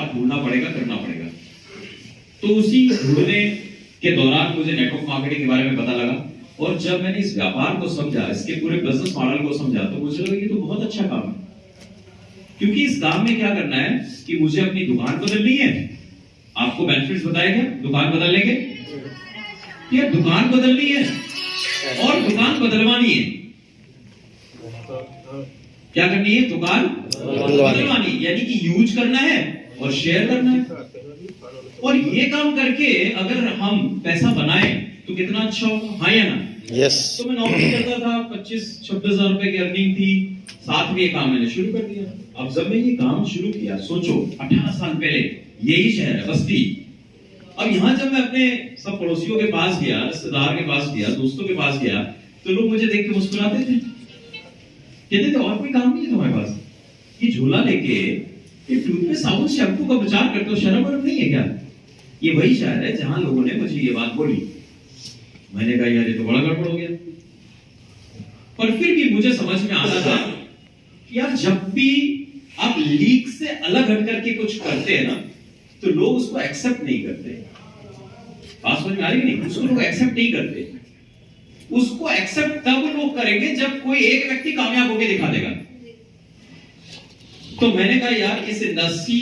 और ढूंढना पड़ेगा, करना पड़ेगा। तो उसी ढूंढने के दौरान मुझे नेटवर्क मार्केटिंग के बारे में पता लगा, और जब मैंने इस व्यापार को समझा, इसके पूरे बिजनेस मॉडल को समझा, तो मुझे लगा ये तो बहुत अच्छा काम है। क्योंकि इस काम में क्या करना है कि मुझे अपनी दुकान बदलनी है। आपको बेनिफिट्स बताए क्या दुकान बदलने के? ये दुकान बदलनी है और दुकान बदलवानी है। क्या करनी है? दुकान बदलवानी, यानी कि यूज करना है और शेयर करना है। और ये काम करके अगर हम पैसा बनाए तो कितना अच्छा होगा, हाँ या ना? यस। तो मैं नौकरी करता था, 25-26 हजार रुपए की अर्निंग थी, साथ में ये काम मैंने शुरू कर दिया। अब जब मैं ये काम शुरू किया, सोचो 18 साल पहले, यही शहर है बस्ती। अब यहाँ जब मैं अपने सब पड़ोसियों के पास गया, रिश्तेदार के पास गया, दोस्तों के पास गया, तो लोग मुझे देख के मुस्कुराते थे, कहते थे और कोई काम नहीं है तुम्हारे पास? ये झोला लेके ये टूथपेस्ट साबुन शैम्पू का प्रचार करते हो, शर्म वरम नहीं है क्या? ये वही शहर है जहां लोगों ने मुझे ये बात बोली। मैंने कहा यार ये तो बड़ा गड़बड़ हो गया। पर फिर भी मुझे समझ में आता था कि यार जब भी आप लीक से अलग हट करके कुछ करते हैं ना, तो लोग उसको एक्सेप्ट नहीं करते। बात समझ में आ रही नहीं? उसको लोग एक्सेप्ट नहीं करते। उसको एक्सेप्ट तब लोग करेंगे जब कोई एक व्यक्ति कामयाब होकर दिखा देगा। तो मैंने कहा यार इस इंडस्ट्री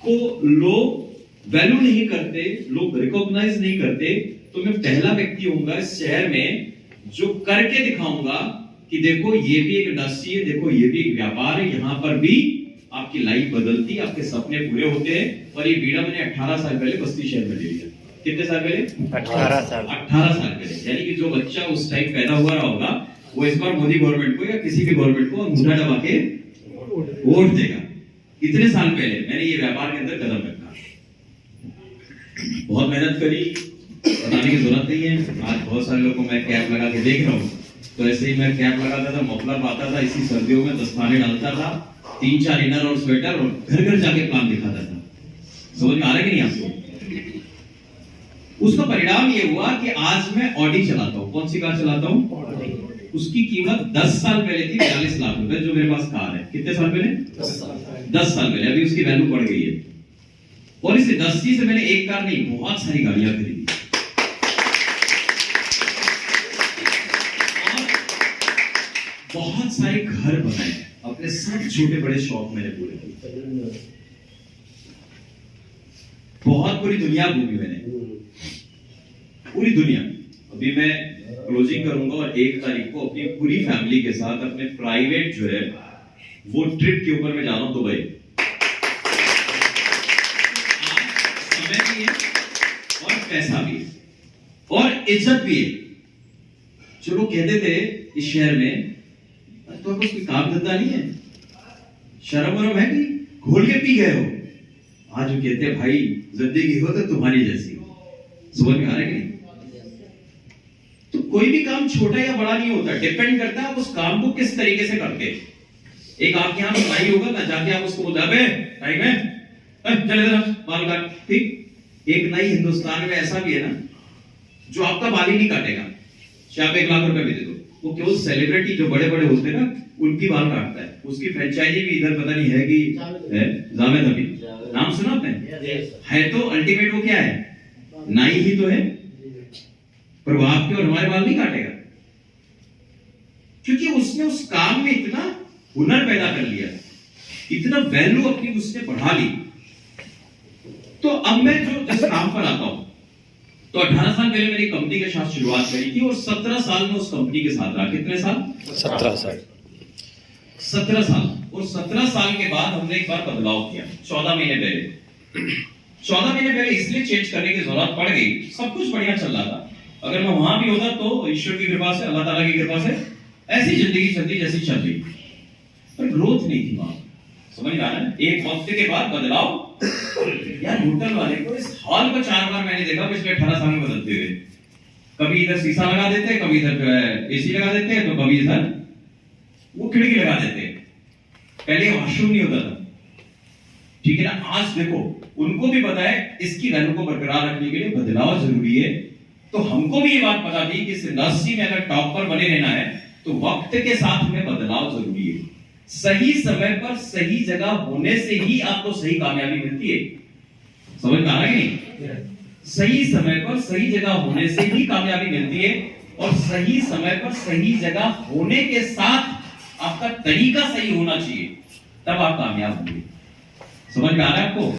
को लोग वैल्यू नहीं करते, लोग रिकॉग्नाइज नहीं करते, तो मैं पहला व्यक्ति होऊंगा इस शहर में जो करके दिखाऊंगा कि देखो ये भी एक इंडस्ट्री है, देखो ये भी एक व्यापार है, यहां पर भी आपकी लाइफ बदलती, आपके सपने पूरे होते हैं। और ये बीड़ा मैंने 18 साल पहले बस्ती शहर में ले लिया। कितने साल पहले? 18 साल। 18 साल पहले। यानी कि जो बच्चा उस टाइम पैदा हुआ रहा होगा वो इस बार मोदी गवर्नमेंट को या किसी भी गवर्नमेंट को अंगूठा दबा के वोट देगा। इतने साल पहले मैंने ये व्यापार के अंदर कदम रखा, बहुत मेहनत करी, बताने की जरूरत नहीं है। आज बहुत सारे लोगों को मैं कैप लगा के देख रहा हूँ, तो ऐसे ही मैं कैप लगाता था, मफलर पाता था, इसी सर्दियों में दस्ताने डालता था, 3-4 इनर और स्वेटर, और घर घर जाके काम दिखाता था। समझ में आ रहा है कि नहीं आपको? उसका परिणाम ये हुआ कि आज मैं ऑडी चलाता हूँ। कौन सी कार चलाता हूँ? उसकी कीमत 10 साल पहले थी 42 लाख रुपए, जो मेरे पास कार है। कितने साल पहले? 10 साल पहले। अभी उसकी वैल्यू बढ़ गई है। और इस इंडस्ट्री से मैंने एक कार नहीं, बहुत सारी गाड़ियां खरीदी, बहुत सारे घर बनाए, अपने सब छोटे बड़े शौक मैंने पूरे किए, बहुत पूरी दुनिया घूमी मैंने, पूरी दुनिया। अभी मैं क्लोजिंग करूंगा और 1 तारीख को अपनी पूरी फैमिली के साथ अपने प्राइवेट जो है वो ट्रिप के ऊपर मैं जा रहा हूं दुबई। समय भी है और पैसा भी है और इज्जत भी है। जो लोग कहते थे इस शहर में तो कोई काम धंधा नहीं है, शर्म वरम है कि घोल के पी गए हो, आज वो कहते हैं भाई जिंदगी हो तो तुम्हारी जैसी हो। समझ में आ रहा है कि नहीं? तो कोई भी काम छोटा या बड़ा नहीं होता, डिपेंड करता है आप उस काम को किस तरीके से करते हैं। एक आपके यहाँ भाई होगा ना, जाके आप उसको बोलते अबे टाइम है, चले जरा बाल काट, ठीक। एक नई हिंदुस्तान में ऐसा भी है ना जो आपका बाल ही नहीं काटेगा, चाहे आप 1 लाख रुपए भी दे दो, वो केवल सेलिब्रिटी जो बड़े बड़े होते हैं ना उनकी बाल काटता है। उसकी फ्रेंचाइजी भी इधर पता नहीं है कि है, जावेद अभी नाम सुना आपने? है तो अल्टीमेट वो क्या है, नाई ही तो है, पर वो आपके और हमारे बाल नहीं काटेगा, क्योंकि उसने उस काम में इतना हुनर पैदा कर लिया, इतना वैल्यू अपनी उसने बढ़ा ली। तो अब मैं जो जिस काम पर आता हूं, तो 18 साल पहले मेरी कंपनी के साथ शुरुआत करी थी और 17 साल में उस कंपनी के साथ रहा। कितने साल? 17 साल। 17 साल। और 17 साल के बाद हमने एक बार बदलाव किया 14 महीने पहले। 14 महीने पहले इसलिए चेंज करने की जरूरत पड़ गई, सब कुछ बढ़िया चल रहा था। अगर मैं वहां भी होता तो ईश्वर की कृपा से, अल्लाह ताला की कृपा से ऐसी जिंदगी चलती जैसी चल रही, पर ग्रोथ नहीं थी वहां। समझ आ रहा है? एक वक्त के बाद बदलाव। यार होटल वाले को इस हॉल को 4 बार मैंने देखा पिछले 18 साल में बदलते हुए। कभी इधर शीशा लगा देते हैं, कभी इधर एसी लगा देते हैं, तो कभी इधर वो खिड़की लगा देते हैं। पहले वॉशरूम नहीं होता था, ठीक है ना? आज देखो उनको भी पता है इसकी वैल्यू को बरकरार रखने के लिए बदलाव जरूरी है। तो हमको भी ये बात पता थी कि इस इंडस्ट्री में अगर टॉप पर बने रहना है तो वक्त के साथ में बदलाव जरूरी है। सही समय पर सही जगह होने से ही आपको सही कामयाबी मिलती है। समझ में आ रहा है नहीं? सही समय पर सही जगह होने से ही कामयाबी मिलती है, और सही समय पर सही जगह होने के साथ आपका तरीका सही होना चाहिए, तब आप कामयाब होंगे। समझ में आ रहा है आपको?